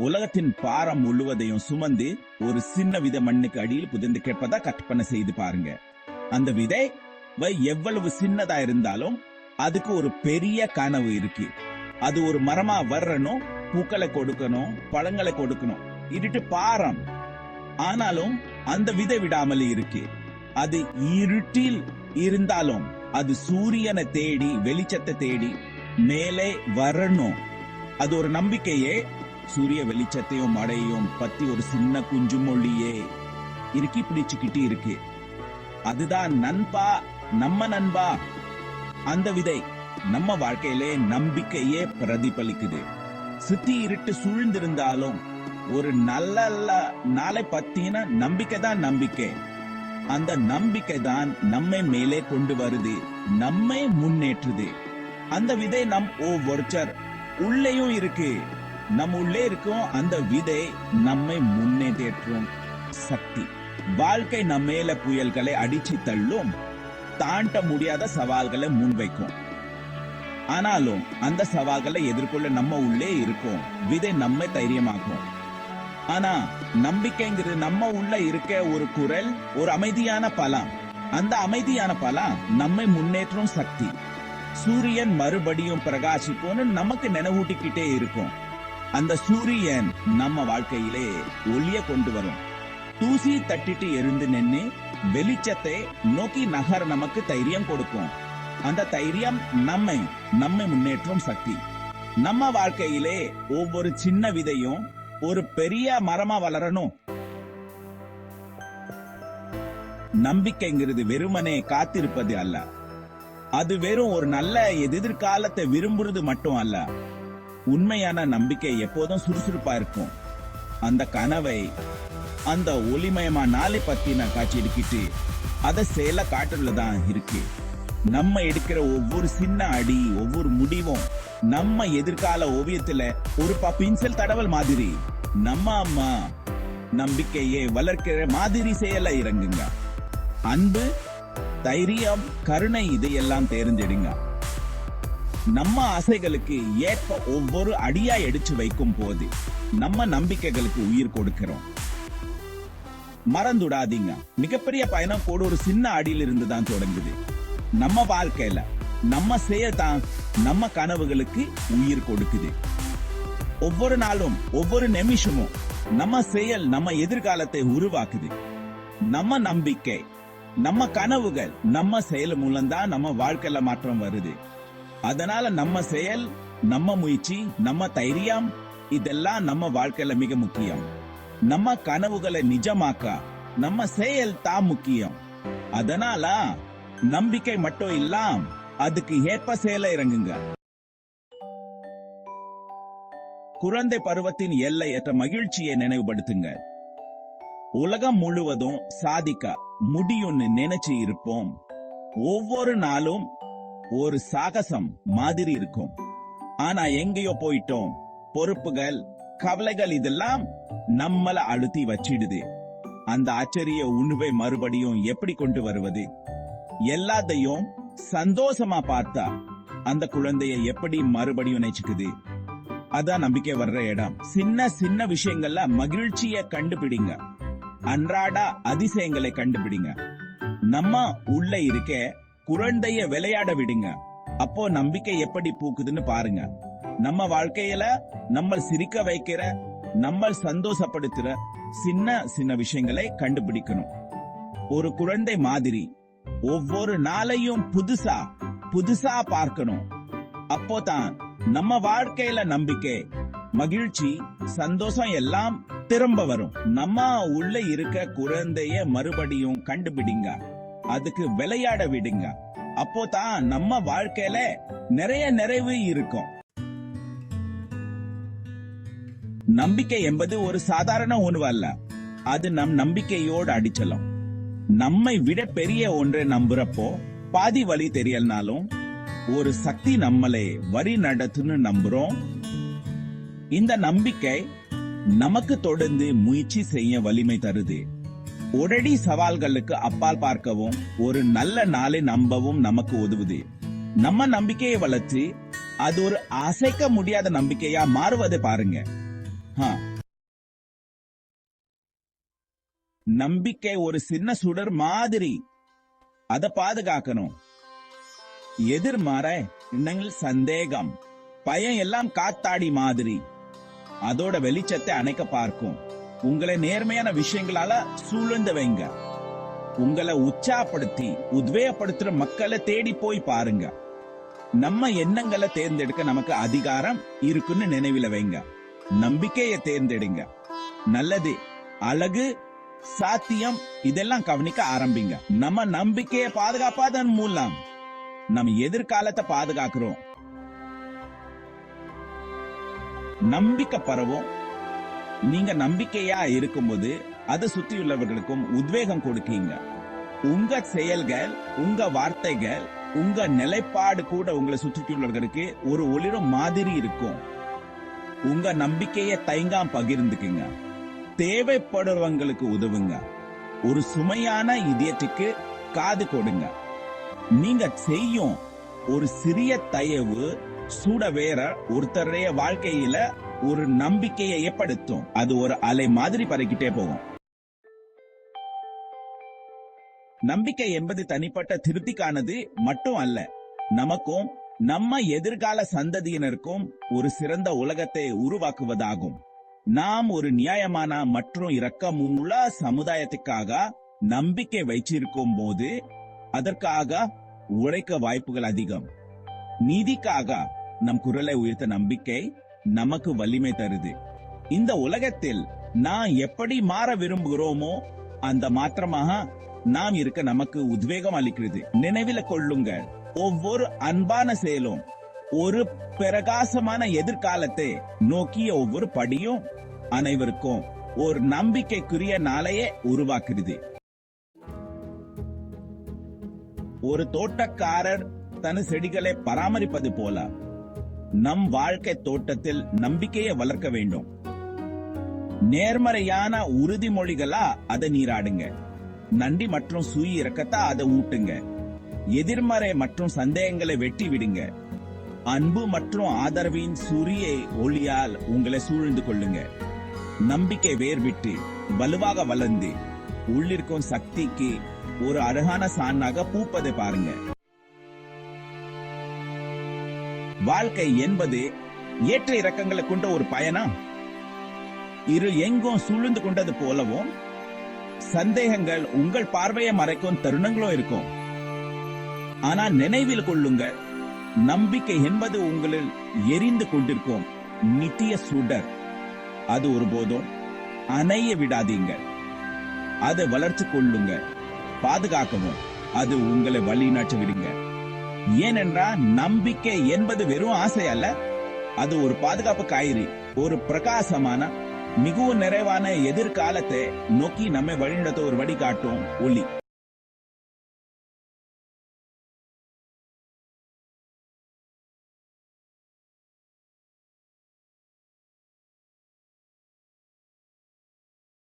உலகத்தின் பாரம் முழுவதையும் சுமந்து ஒரு சின்ன விதை மண்ணுக்கு அடியில் புதைந்து கேட்பதா கற்பனை செய்து பாருங்க. அந்த விதை எவ்வளவு சின்னதா இருந்தாலும் அதுக்கு ஒரு பெரிய கனவு இருக்கு. அது ஒரு மரமா வரணும், பூக்களை கொடுக்கணும், பழங்களை கொடுக்கணும். இருட்டு பாரம், ஆனாலும் அந்த விதை விடாமல் இருக்கு. அது இருட்டில் இருந்தாலும் அது சூரியனை தேடி, வெளிச்சத்தை தேடி மேலே வரணும். அது ஒரு நம்பிக்கையே. சூரிய வெளிச்சத்தையும் மழையும் பத்தி ஒரு சின்ன குஞ்சு மொழியே இறுக்கி பிடிச்சுக்கிட்டு இருக்கு. அதுதான் நண்பா, நம்ம நண்பா. அந்த விதை நம்ம வாழ்க்கையிலே நம்பிக்கையே பிரதிபலிக்குது. சுத்தி இருட்டு சூழ்ந்திருந்தாலும் ஒரு நல்ல நாளை பத்தின நம்பிக்கை தான் நம்பிக்கை. அந்த நம்பிக்கை தான் நம்மை மேலே கொண்டு வருது, நம்மை முன்னேற்றுது. அந்த விதை நம் ஒவ்வொருத்தர் உள்ளேயும் இருக்கு. நம்ம உள்ளே இருக்கும் அந்த விதை நம்மை முன்னேற்றும் சக்தி. வாழ்க்கை நம்ம மேல புயல்களை அடிச்சு தள்ளும், தாண்ட முடியாத சவால்களை முன்வைக்கும். ஆனாலும் அந்த சவால்களை எதிர்கொள்ள நம்ம உள்ளே இருக்கும் விதை நம்மை தைரியமாக்கும். ஆனா நம்பிக்கைங்கிறது நம்ம உள்ள இருக்க ஒரு குரல், ஒரு அமைதியான பலம். அந்த அமைதியான பலம் நம்மை முன்னேற்றும் சக்தி. சூரியன் மறுபடியும் பிரகாசிக்கும்னு நமக்கு நினைவூட்டிக்கிட்டே இருக்கும். அந்த சூரியன் நம்ம வாழ்க்கையிலே ஒளிய கொண்டு வரும். தூசி தட்டிட்டு எரிந்து நின்று வெளிச்சத்தை நோக்கி நகர நமக்கு தைரியம் கொடுக்கும். அந்த தைரியம் நம்மை முன்னேற்றும் சக்தி. நம்ம வாழ்க்கையிலே ஒவ்வொரு சின்ன விதையும் ஒரு பெரிய மரமா வளரணும். நம்பிக்கைங்கிறது வெறுமனே காத்திருப்பது அல்ல. அது வெறும் ஒரு நல்ல எதிர்காலத்தை விரும்புறது மட்டும் அல்ல. உண்மையான நம்பிக்கை எப்போதும் சுறுசுறுப்பா இருக்கும். அந்த கனவை, அந்த ஒளிமயமா நாளை பத்தின காட்சி எடுக்கிட்டு அதை செயல காட்டுறதுதான் இருக்கு. நம்ம எடுக்கிற ஒவ்வொரு சின்ன அடி, ஒவ்வொரு முடிவும் நம்ம எதிர்கால ஓவியத்துல ஒரு பின்சல் தடவல் மாதிரி. நம்ம அம்மா நம்பிக்கையை வளர்க்கிற மாதிரி செயல இறங்குங்க. அன்பு, தைரியம், கருணை இதையெல்லாம் தேர்ந்தெடுங்க. நம்ம ஆசைகளுக்கு ஏற்ப ஒவ்வொரு அடியா எடுத்து வைக்கும் போது நம்ம நம்பிக்கைகளுக்கு உயிர் கொடுக்கிறோம். மறந்துடாதீங்க, மிகப்பெரிய பயணம் கூட ஒரு சின்ன அடியில் இருந்து தான் தொடங்குது. நம்ம வாழ்க்கையில நம்ம செயல் தான் நம்ம கனவுகளுக்கு உயிர் கொடுக்குது. ஒவ்வொரு நாளும், ஒவ்வொரு நிமிஷமும் நம்ம செயல் நம்ம எதிர்காலத்தை உருவாக்குது. நம்ம நம்பிக்கை, நம்ம கனவுகள், நம்ம செயல் மூலம்தான் நம்ம வாழ்க்கையில மாற்றம் வருது. அதனால நம்ம செயல், நம்ம முயற்சி, நம்ம தைரியம் இதெல்லாம் நம்ம வாழ்க்கையில மிக முக்கியம். நம்ம கனவுகளை நிஜமாக்க நம்ம செயல் தான் முக்கியம். அதனால நம்பிக்கை மட்டும் இல்லாம், அதுக்கு ஏற்ப செயல இறங்குங்க. குழந்தை பருவத்தின் எல்லையற்ற மகிழ்ச்சியை நினைவுபடுத்துங்க. உலகம் முழுவதும் சாதிக்க முடியும்னு நினைச்சு இருப்போம். ஒவ்வொரு நாளும் ஒரு சாகசம் மாதிரி இருக்கும். ஆனா எங்கேயோ போயிட்டோம். பொறுப்புகள், கவலைகள் இதெல்லாம் நம்மள அழுத்தி வச்சிடுது. அந்த ஆச்சரிய உணவை மறுபடியும் எப்படி கொண்டு வருவது? எல்லாத்தையும் சந்தோஷமா பார்த்தா அந்த குழந்தைய எப்படி மறுபடியும் நினைச்சுக்குது? அதான் நம்பிக்கை வர்ற இடம். சின்ன சின்ன விஷயங்கள்ல மகிழ்ச்சியை கண்டுபிடிங்க. அன்றாட அதிசயங்களை கண்டுபிடிங்க. நம்ம உள்ள இருக்க குழந்தைய விளையாட விடுங்க. அப்போ நம்பிக்கை எப்படி பூக்குதுன்னு பாருங்க. நம்ம வாழ்க்கையில நம்ம சிரிக்க வைக்கிற, நம்ம சந்தோஷப்படுத்துற சின்ன சின்ன விஷயங்களை கண்டுபிடிக்கணும். ஒரு குழந்தை மாதிரி ஒவ்வொரு நாளையும் புதுசா புதுசா பார்க்கணும். அப்போதான் நம்ம வாழ்க்கையில நம்பிக்கை, மகிழ்ச்சி, சந்தோஷம் எல்லாம் திரும்ப வரும். நம்ம உள்ள இருக்க குழந்தைய மறுபடியும் கண்டுபிடிங்க. அதுக்கு விளையாட விடுங்க. அப்போதான் நம்ம வாழ்க்கையில நிறைய நிறைவு இருக்கும். நம்பிக்கை என்பது ஒரு சாதாரண உணவு அல்ல. அது நம் நம்பிக்கையோடு அடிச்சலாம். நம்மை விட பெரிய ஒன்றை நம்புறப்போ பாதி வழி தெரியலனாலும் ஒரு சக்தி நம்மளை வழி நடத்துன்னு நம்புறோம். இந்த நம்பிக்கை நமக்கு தொடர்ந்து முயற்சி செய்ய வலிமை தருது. உடனடி சவால்களுக்கு அப்பால் பார்க்கவும் ஒரு நல்ல நாளை நம்பவும் நமக்கு உதவுது. நம்ம நம்பிக்கையை வளர்த்து அது ஒரு அசைக்க முடியாத நம்பிக்கையா மாறுவதை பாருங்க. ஆ. நம்பிக்கை ஒரு சின்ன சுடர் மாதிரி, அத பாதுகாக்கணும். எதிர்மாற எண்ணங்கள், சந்தேகம், பயம் எல்லாம் காத்தாடி மாதிரி, அதோட வெளிச்சத்தை அணைக்க பார்க்கும். உங்களை நேர்மையான விஷயங்களால சூழ்ந்து வைங்க. உங்களை உற்சாகப்படுத்தி உத்வேகப்படுத்துற மக்களை தேடி போய் பாருங்க. நம்ம எண்ணங்களை தேர்ந்தெடுக்க நமக்கு அதிகாரம் இருக்குன்னு நினைவில வைங்க. நம்பிக்கையை தேர்ந்தெடுங்க. நல்லது, அழகு, சாத்தியம் இதெல்லாம் கவனிக்க ஆரம்பிங்க. நம்ம நம்பிக்கையை பாதுகாப்பாதன் மூலம் நம்ம எதிர்காலத்தை பாதுகாக்கிறோம். நம்பிக்கை பரவும். நீங்க நம்பிக்கையா இருக்கும்போது அது சுற்றியுள்ளவர்களுக்கும் உத்வேகம் கொடுக்கீங்க. உங்க செயல்கள், உங்க வார்த்தைகள், உங்க நிலைப்பாடு கூட உங்களை சுற்றியுள்ளவர்களுக்கு ஒரு ஒளிரும் மாதிரி இருக்கும். உங்க நம்பிக்கையை தயங்காம பகிர்ந்துக்குங்க. தேவைப்படுறவங்களுக்கு உதவுங்க. ஒரு சுமையான இதயத்துக்கு காது கொடுங்க. நீங்க செய்யும் ஒரு சிறிய தயவு சூட வேற ஒருத்தருடைய வாழ்க்கையில ஒரு நம்பிக்கையை ஏற்படுத்தும். அது ஒரு அலை மாதிரி பறக்கிட்டே போகும். நம்பிக்கை என்பது தனிப்பட்ட திருப்திக்கானது மட்டும் அல்ல, நமக்கும் நம்ம எதிர்கால சந்ததியினருக்கும் ஒரு சிறந்த உலகத்தை உருவாக்குவதாகும். நாம் ஒரு நியாயமான மற்றும் இரக்கமுள்ள சமுதாயத்துக்காக நம்பிக்கை வைச்சிருக்கும் போது அதற்காக உழைக்க வாய்ப்புகள் அதிகம். நீதிக்காக நம் குரலை உயர்த்த நம்பிக்கை நமக்கு வலிமை தருது. இந்த உலகத்தில் நான் எப்படி மாற விரும்புகிறோமோ அந்த மாற்றமாக நாம் இருக்க நமக்கு உத்வேகம் அளிக்கிறது. நினைவில கொள்ளுங்க, ஒவ்வொரு அன்பான செயலும் ஒரு பிரகாசமான எதிர்காலத்தை நோக்கிய ஒவ்வொரு படியும் அனைவருக்கும் ஒரு நம்பிக்கைக்குரிய நாளையே உருவாக்குறது. ஒரு தோட்டக்காரர் தன் செடிகளை பராமரிப்பது போல நம் வாழ்க்கை தோட்டத்தில் நம்பிக்கையை வளர்க்க வேண்டும். நேர்மறையான உறுதிமொழிகளா அதை நீராடுங்க. நன்றி மற்றும் சுய இரக்கத்தா அதை ஊட்டுங்க. எதிர்மறை மற்றும் சந்தேகங்களை வெட்டி விடுங்க. அன்பு மற்றும் ஆதரவின் சூரிய ஒளியால் உங்களை சூழ்ந்து கொள்ளுங்க. நம்பிக்கை வேர்விட்டு வலுவாக வளர்ந்து உள்ளிருக்கும் சக்திக்கு ஒரு அழகான சான்னாக பூப்பதை பாருங்க. வாழ்க்கை என்பது ஏற்ற இறக்கங்களை கொண்ட ஒரு பயணம். இரு எங்கும் சூழ்ந்து கொண்டது போலவும் சந்தேகங்கள் உங்கள் பார்வையை மறைக்கும் தருணங்களும் இருக்கும். ஆனால் நினைவில் கொள்ளுங்க, நம்பிக்கை என்பது உங்களில் எரிந்து கொண்டிருக்கும் நித்திய சுடர். அது ஒருபோதும் அணைய விடாதீங்க. அதை வளர்த்து கொள்ளுங்க, பாதுகாக்கவும் அது உங்களை வழி நடத்தி விடுங்க. ஏனென்றால் நம்பிக்கை என்பது வெறும் ஆசை அல்ல, அது ஒரு பாதுகாப்பு கயிறு, ஒரு பிரகாசமான மிகவும் நிறைவான எதிர்காலத்தை நோக்கி நம்மை வழிநடத்த ஒரு வழிகாட்டும் ஒளி.